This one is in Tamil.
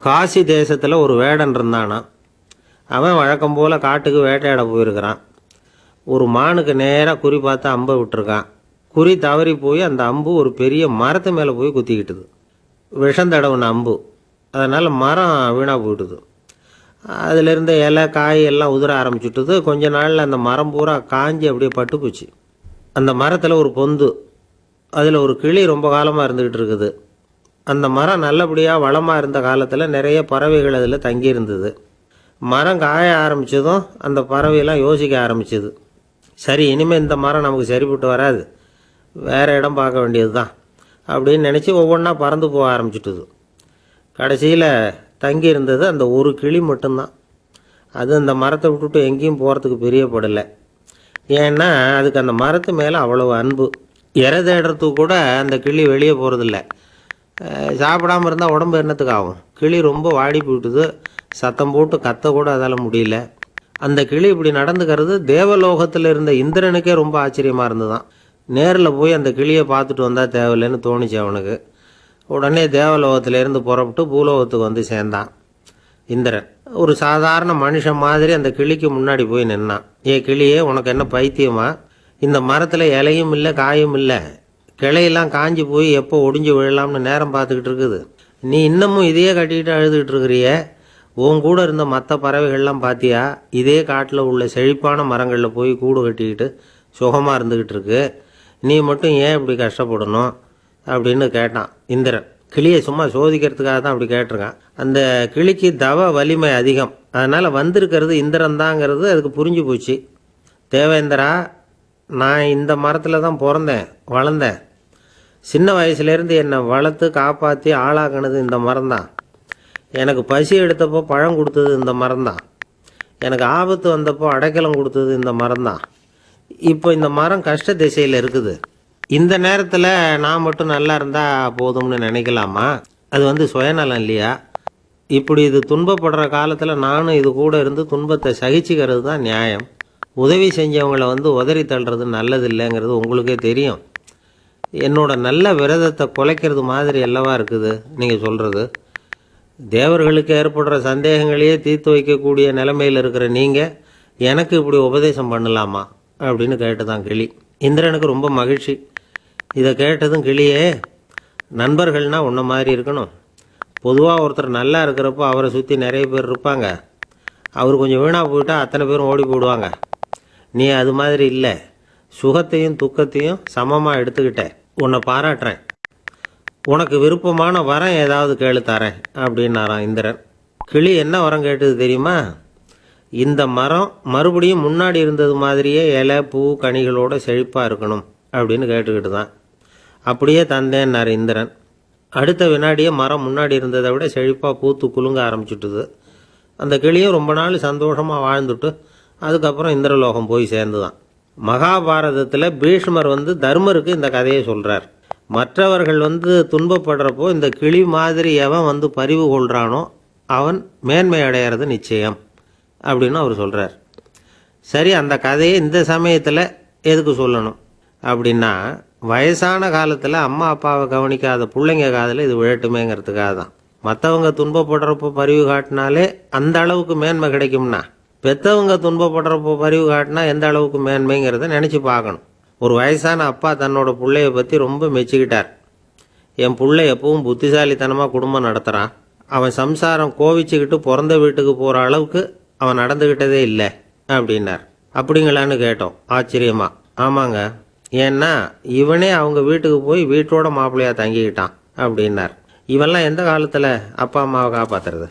காசி தேசத்தில் ஒரு வேடன் இருந்தானா. அவன் வழக்கம் போல் காட்டுக்கு வேட்டையாட போயிருக்கிறான். ஒரு மானுக்கு நேராக குறி பார்த்து அம்பை விட்டுருக்கான். குறி தவறி போய் அந்த அம்பு ஒரு பெரிய மரத்து மேலே போய் குத்திக்கிட்டுது. விஷம் தடவுன அம்பு. அதனால் மரம் வீணாக போயிட்டுது. அதில் இருந்த இலை காய் எல்லாம் உதிர ஆரம்பிச்சுட்டுது. கொஞ்ச நாளில் அந்த மரம் பூரா காஞ்சி அப்படியே பட்டு போச்சு. அந்த மரத்தில் ஒரு பொந்து, அதில் ஒரு கிளி ரொம்ப காலமாக இருந்துக்கிட்டு இருக்குது. அந்த மரம் நல்லபடியாக வளமாக இருந்த காலத்தில் நிறைய பறவைகள் அதில் தங்கி இருந்தது. மரம் காய ஆரம்பித்ததும் அந்த பறவையெல்லாம் யோசிக்க ஆரம்பிச்சது. சரி, இனிமேல் இந்த மரம் நமக்கு சரிப்பட்டு வராது, வேறு இடம் பார்க்க வேண்டியது தான் அப்படின்னு நினச்சி ஒவ்வொன்றா பறந்து போக ஆரம்பிச்சிட்டுது. கடைசியில் தங்கி இருந்தது அந்த ஒரு கிளி மட்டும்தான். அது அந்த மரத்தை விட்டுட்டு எங்கேயும் போகிறதுக்கு பிரியப்படலை. ஏன்னா அதுக்கு அந்த மரத்து மேலே அவ்வளவு அன்பு. இறை தேடுறதுக்கு கூட அந்த கிளி வெளியே போகிறதில்ல. சாப்பிடாமல் இருந்தால் உடம்பு என்னத்துக்கு ஆகும்? கிளி ரொம்ப வாடி போயிட்டுது. சத்தம் போட்டு கத்த கூட அதால் முடியல. அந்த கிளி இப்படி நடந்துக்கிறது தேவலோகத்தில் இருந்த இந்திரனுக்கே ரொம்ப ஆச்சரியமாக இருந்துதான். நேரில் போய் அந்த கிளியை பார்த்துட்டு வந்தால் தேவையில்லைன்னு தோணிச்சு அவனுக்கு. உடனே தேவலோகத்திலேருந்து புறப்பட்டு பூலோகத்துக்கு வந்து சேர்ந்தான் இந்திரன். ஒரு சாதாரண மனுஷன் மாதிரி அந்த கிளிக்கு முன்னாடி போய் நின்னான். கிளியே, உனக்கு என்ன பைத்தியமா? இந்த மரத்தில் இலையும் இல்லை காயும் இல்லை, கிளையெல்லாம் காஞ்சி போய் எப்போ ஒடிஞ்சு விழலாம்னு நேரம் பார்த்துக்கிட்டு இருக்குது. நீ இன்னமும் இதையே கட்டிக்கிட்டு அழுதுகிட்டு இருக்கிறிய. உன் கூட இருந்த மற்ற பறவைகள்லாம் பார்த்தியா? இதே காட்டில் உள்ள செழிப்பான மரங்களில் போய் கூடு கட்டிக்கிட்டு சுகமாக இருந்துக்கிட்டு இருக்கு. நீ மட்டும் ஏன் இப்படி கஷ்டப்படணும் அப்படின்னு கேட்டான் இந்திரன். கிளியை சும்மா சோதிக்கிறதுக்காக தான் அப்படி கேட்டிருக்கான். அந்த கிளிக்கு தவ வலிமை அதிகம். அதனால் வந்திருக்கிறது இந்திரன் தாங்கிறது அதுக்கு புரிஞ்சு போச்சு. தேவேந்திரா, நான் இந்த மரத்தில் தான் பிறந்தேன் வளர்ந்தேன். சின்ன வயசுலேருந்து என்னை வளர்த்து காப்பாற்றி ஆளாக்குனது இந்த மரம்தான். எனக்கு பசி எடுத்தப்போ பழம் கொடுத்தது இந்த மரம்தான். எனக்கு ஆபத்து வந்தப்போ அடைக்கலம் கொடுத்தது இந்த மரம்தான். இப்போ இந்த மரம் கஷ்ட திசையில் இருக்குது. இந்த நேரத்தில் நான் மட்டும் நல்லா இருந்தால் போதும்னு நினைக்கலாமா? அது சுயநலம் இல்லையா? இப்படி இது துன்பப்படுற காலத்தில் நானும் இது கூட இருந்து துன்பத்தை சகிச்சுக்கிறது தான் நியாயம். உதவி செஞ்சவங்களை உதறி தள்ளுறது நல்லது இல்லைங்கிறது உங்களுக்கே தெரியும். என்னோட நல்ல விரதத்தை குலைக்கிறது மாதிரி அல்லவா இருக்குது நீங்கள் சொல்கிறது. தேவர்களுக்கு ஏற்படுற சந்தேகங்களையே தீர்த்து வைக்கக்கூடிய நிலைமையில் இருக்கிற நீங்கள் எனக்கு இப்படி உபதேசம் பண்ணலாமா அப்படின்னு கேட்டுதான் கிளி. இந்திரனுக்கு ரொம்ப மகிழ்ச்சி. இதை கேட்டதும் கிளியே, நண்பர்கள்னா உன்ன மாதிரி இருக்கணும். பொதுவாக ஒருத்தர் நல்லா இருக்கிறப்போ அவரை சுற்றி நிறைய பேர் இருப்பாங்க. அவர் கொஞ்சம் வீணாக போயிட்டா அத்தனை பேரும் ஓடி போடுவாங்க. நீ அது மாதிரி இல்லை. சுகத்தையும் துக்கத்தையும் சமமாக எடுத்துக்கிட்ட. உன்னை பாராட்டுறேன். உனக்கு விருப்பமான வரம் ஏதாவது கேளு தரேன் அப்படின்னாரான் இந்திரன். கிளி என்ன வரம் கேட்டது தெரியுமா? இந்த மரம் மறுபடியும் முன்னாடி இருந்தது மாதிரியே இலை பூ கனிகளோட செழிப்பாக இருக்கணும் அப்படின்னு கேட்டுக்கிட்டு தான். அப்படியே தந்தேன்னார் இந்திரன். அடுத்த வினாடியே மரம் முன்னாடி இருந்ததை விட செழிப்பாக பூத்து குலுங்க ஆரம்பிச்சுட்டுது. அந்த கிளியும் ரொம்ப நாள் சந்தோஷமாக வாழ்ந்துட்டு அதுக்கப்புறம் இந்திரலோகம் போய் சேர்ந்துதான். மகாபாரதத்தில் பீஷ்மர் தர்மருக்கு இந்த கதையை சொல்கிறார். மற்றவர்கள் துன்பப்படுறப்போ இந்த கிளி மாதிரி எவன் பரிவு கொள்கிறானோ அவன் மேன்மை அடையிறது நிச்சயம் அப்படின்னு அவர் சொல்கிறார். சரி, அந்த கதையை இந்த சமயத்தில் எதுக்கு சொல்லணும் அப்படின்னா, வயசான காலத்தில் அம்மா அப்பாவை கவனிக்காத பிள்ளைங்க காதில் இது விழட்டுமேங்கிறதுக்காக தான். மற்றவங்க துன்பப்படுறப்போ பரிவு காட்டினாலே அந்த அளவுக்கு மேன்மை கிடைக்கும்னா, பெற்றவங்க துன்பப்படுறப்போ பரிவு காட்டினா எந்த அளவுக்கு மேன்மைங்கிறத நினச்சி பார்க்கணும். ஒரு வயசான அப்பா தன்னோட பிள்ளைய பற்றி ரொம்ப மெச்சிக்கிட்டார். என் பிள்ளை எப்பவும் புத்திசாலித்தனமாக குடும்பம் நடத்துகிறான். அவன் சம்சாரம் கோவிச்சுக்கிட்டு பிறந்த வீட்டுக்கு போகிற அளவுக்கு அவன் நடந்துக்கிட்டதே இல்லை அப்படின்னார். அப்படிங்களான்னு கேட்டோம் ஆச்சரியமா. ஆமாங்க, ஏன்னா இவனே அவங்க வீட்டுக்கு போய் வீட்டோட மாப்பிள்ளையா தங்கிக்கிட்டான் அப்படின்னார். இவெல்லாம் எந்த காலத்தில் அப்பா அம்மாவை காப்பாற்றுறது?